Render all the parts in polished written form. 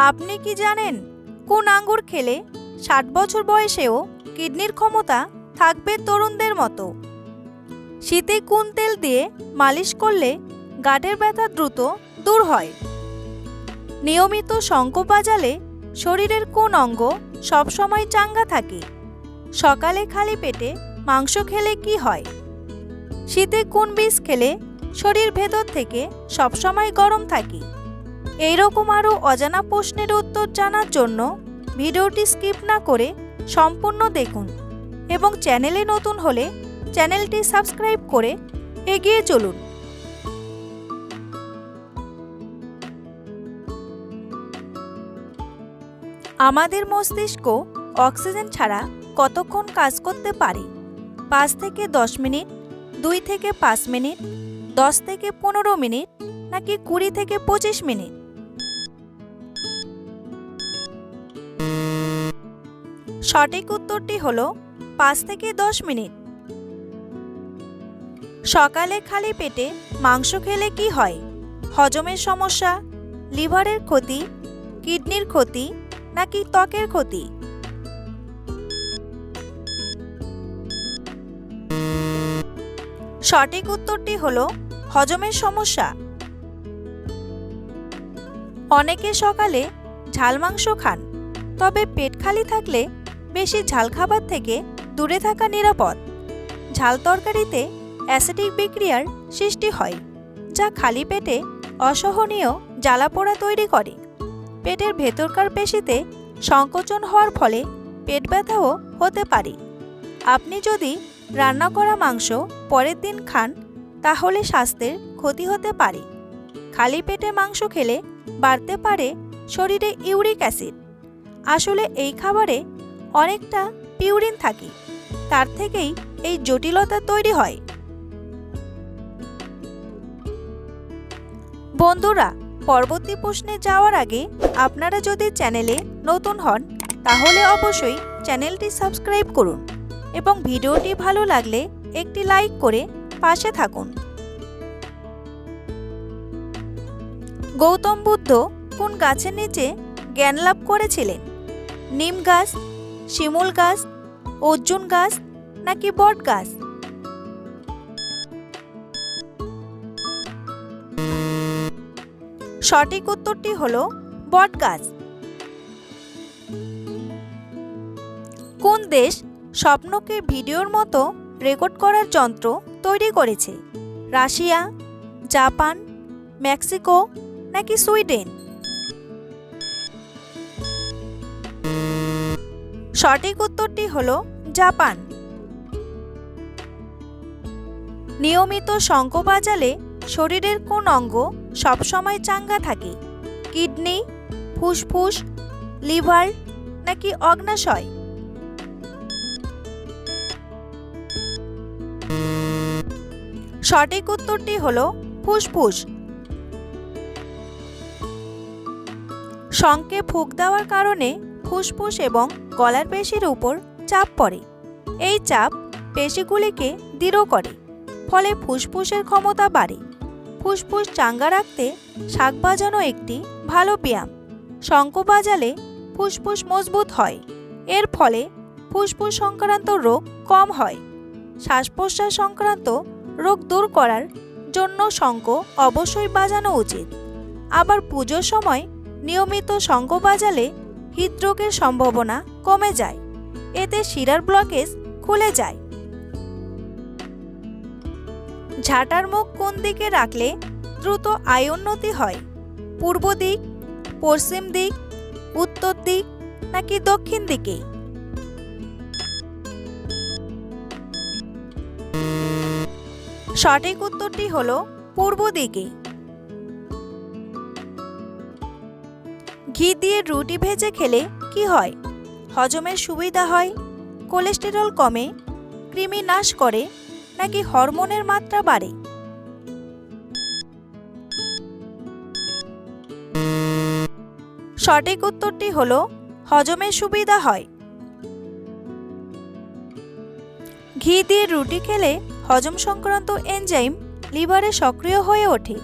আপনি কি জানেন কোন আঙ্গুর খেলে ৬০ বছর বয়সেও কিডনির ক্ষমতা থাকবে তরুণদের মতো? শীতে কোন তেল দিয়ে মালিশ করলে গাঁটের ব্যথা দ্রুত দূর হয়? নিয়মিত শঙ্খ বাজালে শরীরের কোন অঙ্গ সবসময় চাঙ্গা থাকে? সকালে খালি পেটে মাংস খেলে কি হয়? শীতে কোন বীজ খেলে শরীর ভেতর থেকে সবসময় গরম থাকে? এইরকম আরও অজানা প্রশ্নের উত্তর জানার জন্য ভিডিওটি স্কিপ না করে সম্পূর্ণ দেখুন এবং চ্যানেলে নতুন হলে চ্যানেলটি সাবস্ক্রাইব করে এগিয়ে চলুন। আমাদের মস্তিষ্ক অক্সিজেন ছাড়া কতক্ষণ কাজ করতে পারে? ৫ থেকে ১০ মিনিট, ২ থেকে ৫ মিনিট, ১০ থেকে ১৫ মিনিট নাকি ২০ থেকে ২৫ মিনিট? সঠিক উত্তরটি হলো ৫ থেকে ১০ মিনিট। সকালে খালি পেটে মাংস খেলে কি হয়? হজমের সমস্যা, লিভারের ক্ষতি, কিডনির ক্ষতি নাকি ত্বকের ক্ষতি? সঠিক উত্তরটি হলো হজমের সমস্যা। অনেকে সকালে ঝাল মাংস খান, তবে পেট খালি থাকলে বেশি ঝাল খাবার থেকে দূরে থাকা নিরাপদ। ঝাল তরকারিতে অ্যাসিডিক বিক্রিয়ার সৃষ্টি হয়, যা খালি পেটে অসহনীয় জ্বালাপোড়া তৈরি করে। পেটের ভেতরকার পেশিতে সংকোচন হওয়ার ফলে পেট ব্যথাও হতে পারে। আপনি যদি রান্না করা মাংস পরের দিন খান, তাহলে স্বাস্থ্যের ক্ষতি হতে পারে। খালি পেটে মাংস খেলে বাড়তে পারে শরীরে ইউরিক অ্যাসিড। আসলে এই খাবারে অনেকটা পিউরিন থাকে, তার থেকেই এই জটিলতা তৈরি হয়। বন্ধুরা, পরবর্তী প্রশ্নে যাওয়ার আগে আপনারা যদি চ্যানেলে নতুন হন, তাহলে অবশ্যই চ্যানেলটি সাবস্ক্রাইব করুন এবং ভিডিওটি ভালো লাগলে একটি লাইক করে পাশে থাকুন। গৌতম বুদ্ধ কোন গাছের নিচে জ্ঞান লাভ করেছিলেন? নিম গাছ, শিমুল গাছ, অর্জুন গাছ নাকি বট গাছ? সঠিক উত্তরটি হলো বট গাছ। কোন দেশ স্বপ্নকে ভিডিওর মতো রেকর্ড করার যন্ত্র তৈরি করেছে? রাশিয়া, জাপান, মেক্সিকো নাকি সুইডেন? সঠিক উত্তরটি হলো জাপান। নিয়মিত শঙ্খ বাজালে শরীরের কোন অঙ্গ সবসময় চাঙ্গা থাকে? কিডনি, ফুসফুস, লিভার নাকি অগ্ন্যাশয়? সঠিক উত্তরটি হলো ফুসফুস। শঙ্খে ফুঁক দেওয়ার কারণে ফুসফুস এবং গলার পেশির উপর চাপ পড়ে। এই চাপ পেশিগুলিকে দৃঢ় করে, ফলে ফুসফুসের ক্ষমতা বাড়ে। ফুসফুস চাঙ্গা রাখতে শাঁখ বাজানো একটি ভালো ব্যায়াম। শঙ্খ বাজালে ফুসফুস মজবুত হয়, এর ফলে ফুসফুস সংক্রান্ত রোগ কম হয়। শ্বাস প্রশ্বাস সংক্রান্ত রোগ দূর করার জন্য শঙ্খ অবশ্যই বাজানো উচিত। আবার পুজোর সময় নিয়মিত শঙ্খ বাজালে হৃদরোগের সম্ভাবনা কমে যায়, এতে শিরার ব্লকেজ খুলে যায়। ঝাঁটার মুখ কোন দিকে রাখলে দ্রুত আয় উন্নতি হয়? পূর্ব দিক, পশ্চিম দিক, উত্তর দিক নাকি দক্ষিণ দিকে? সঠিক উত্তরটি হলো পূর্ব দিকে। ঘি দিয়ে রুটি ভেজে খেলে কি হয়? হজমের সুবিধা হয়, কোলেস্টেরল কমে, কৃমি নাশ করে নাকি হরমোনের মাত্রা বাড়ে? সঠিক উত্তরটি হলো হজমের সুবিধা হয়। ঘি দিয়ে রুটি খেলে হজম সংক্রান্ত এনজাইম লিভারে সক্রিয় হয়ে ওঠে,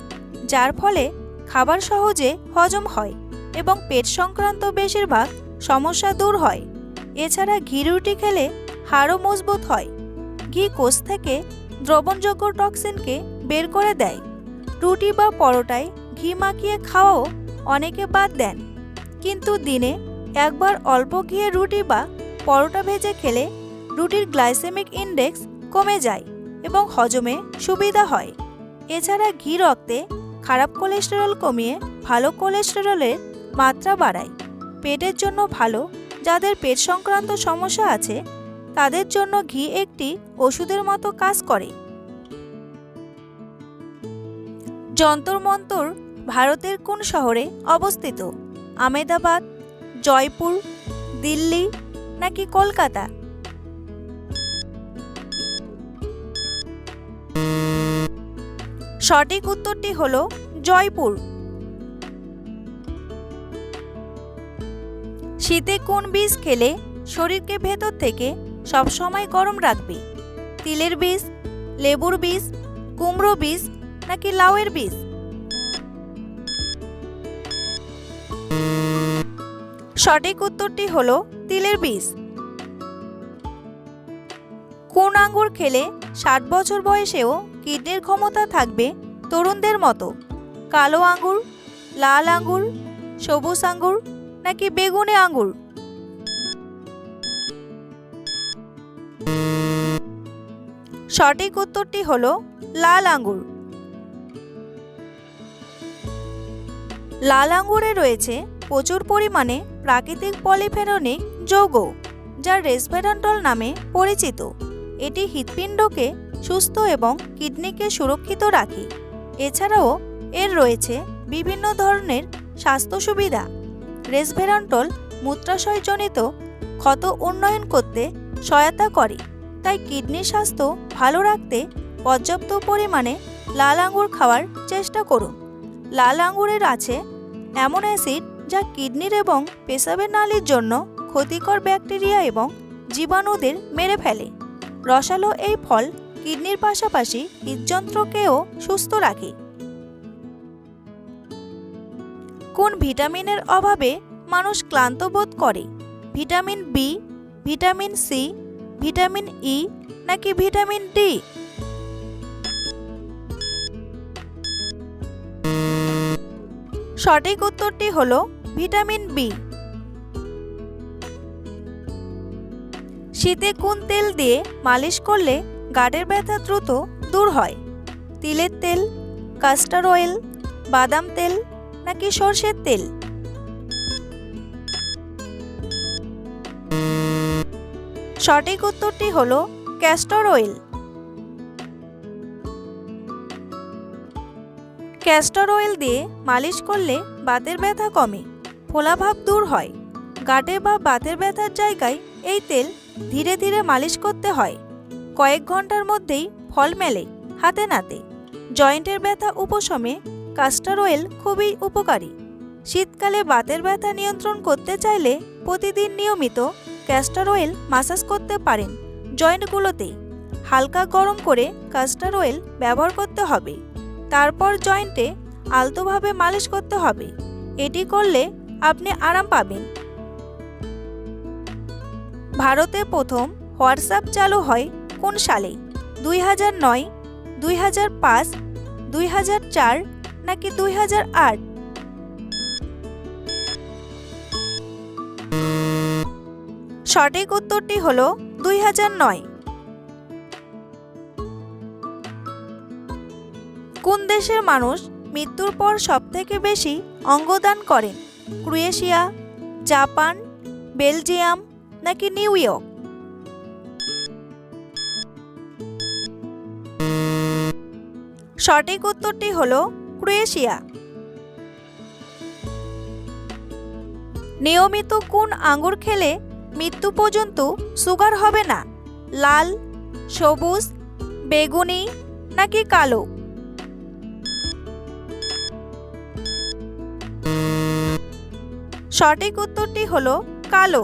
যার ফলে খাবার সহজে হজম হয় এবং পেট সংক্রান্ত বেশিরভাগ সমস্যা দূর হয়। এছাড়া ঘি রুটি খেলে হাড়ও মজবুত হয়। ঘি কোষ থেকে দ্রবণযোগ্য টক্সিনকে বের করে দেয়। রুটি বা পরোটায় ঘি মাখিয়ে খাওয়াও অনেকে বাদ দেন, কিন্তু দিনে একবার অল্প ঘিয়ে রুটি বা পরোটা ভেজে খেলে রুটির গ্লাইসেমিক ইন্ডেক্স কমে যায় এবং হজমে সুবিধা হয়। এছাড়া ঘি রক্তে খারাপ কোলেস্টেরল কমিয়ে ভালো কোলেস্টেরলের মাত্রা বাড়ায়। পেটের জন্য ভালো। যাদের পেট সংক্রান্ত সমস্যা আছে তাদের জন্য ঘি একটি ওষুধের মতো কাজ করে। যন্তর মন্তর ভারতের কোন শহরে অবস্থিত? আহমেদাবাদ, জয়পুর, দিল্লি নাকি কলকাতা? সঠিক উত্তরটি হলো জয়পুর। শীতে কোন বীজ খেলে শরীরকে ভেতর থেকে সবসময় গরম রাখবে? তিলের বীজ, লেবুর বীজ, কুমড়ো বীজ নাকি লাউয়ের বীজ? সঠিক উত্তরটি হলো তিলের বীজ। কোন আঙ্গুর খেলে 60 বছর বয়সেও কিডনির ক্ষমতা থাকবে তরুণদের মতো? কালো আঙ্গুর, লাল আঙ্গুর, সবুজ আঙ্গুর নাকি বেগুনি আঙ্গুর? সঠিক উত্তরটি হলো লাল আঙ্গুর। লাল আঙ্গুরে রয়েছে প্রচুর পরিমাণে প্রাকৃতিক পলিফেনলিক যৌগ, যা রেসভেরাট্রল নামে পরিচিত। এটি হৃৎপিণ্ডকে সুস্থ এবং কিডনিকে সুরক্ষিত রাখে। এছাড়াও এর রয়েছে বিভিন্ন ধরনের স্বাস্থ্য সুবিধা। রেসভেরাট্রল মূত্রাশয়জনিত ক্ষত উন্নয়ন করতে সহায়তা করে, তাই কিডনির স্বাস্থ্য ভালো রাখতে পর্যাপ্ত পরিমাণে লাল আঙ্গুর খাওয়ার চেষ্টা করুন। লাল আঙ্গুরের আছে এমন অ্যাসিড যা কিডনির এবং পেশাবের নালীর জন্য ক্ষতিকর ব্যাকটেরিয়া এবং জীবাণুদের মেরে ফেলে। রসালো এই ফল কিডনির পাশাপাশি হৃদযন্ত্রকেও সুস্থ রাখে। কোন ভিটামিনের অভাবে মানুষ ক্লান্ত বোধ করে? Vitamin B, vitamin C, vitamin E নাকি ভিটামিন ডি? সঠিক উত্তরটি হলো ভিটামিন বি। শীতে কোন তেল দিয়ে মালিশ করলে গাঁটের ব্যথা দ্রুত দূর হয়? তিলের তেল, কাস্টর অয়েল, বাদাম তেল নাকি সরষের তেল? সঠিক উত্তরটি হলো ক্যাস্টর অয়েল। ক্যাস্টর অয়েল দিয়ে মালিশ করলে বাতের ব্যথা কমে, ফোলাভাব দূর হয়। গাঁটে বা বাতের ব্যথার জায়গায় এই তেল ধীরে ধীরে মালিশ করতে হয়। কয়েক ঘন্টার মধ্যেই ফল মেলে হাতে নাতে। জয়েন্টের ব্যথা উপশমে ক্যাস্টর অয়েল খুবই উপকারী। শীতকালে বাতের ব্যথা নিয়ন্ত্রণ করতে চাইলে প্রতিদিন নিয়মিত ক্যাস্টর অয়েল মাসাজ করতে পারেন। জয়েন্টগুলোতে হালকা গরম করে ক্যাস্টর অয়েল ব্যবহার করতে হবে। তারপর জয়েন্টে আলতোভাবে মালিশ করতে হবে। এটি করলে আপনি আরাম পাবেন। ভারতে প্রথম হোয়াটসঅ্যাপ চালু হয় কোন সালে? 2009, 2005, 2004 নাকি 2008? সঠিক উত্তরটি হলো 2009। কোন দেশের মানুষ মৃত্যুর পর সবথেকে বেশি অঙ্গদান করেন? ক্রোয়েশিয়া, জাপান, বেলজিয়াম নাকি নিউ ইয়র্ক? সঠিক উত্তরটি হলো ক্রোয়েশিয়া। নিয়মিত কোন আঙ্গুর খেলে মৃত্যু পর্যন্ত সুগার হবে না? লাল, সবুজ, বেগুনি নাকি কালো? সঠিক উত্তরটি হলো কালো।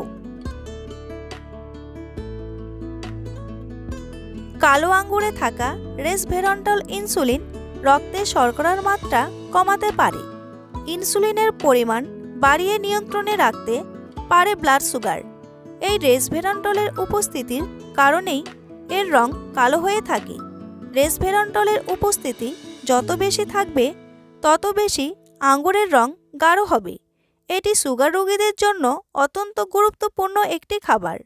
কালো আঙ্গুরে থাকা রেসভেরাট্রল ইনসুলিন রক্তে শর্করার মাত্রা কমাতে পারে। ইনসুলিনের পরিমাণ বাড়িয়ে নিয়ন্ত্রণে রাখতে পারে ব্লাড সুগার। এই রেসভেরাট্রলের উপস্থিতির কারণেই এর রং কালো হয়ে থাকে। রেসভেরাট্রলের উপস্থিতি যত বেশি থাকবে তত বেশি আঙুরের রং গাঢ় হবে। এটি সুগার রোগীদের জন্য অত্যন্ত গুরুত্বপূর্ণ একটি খাবার।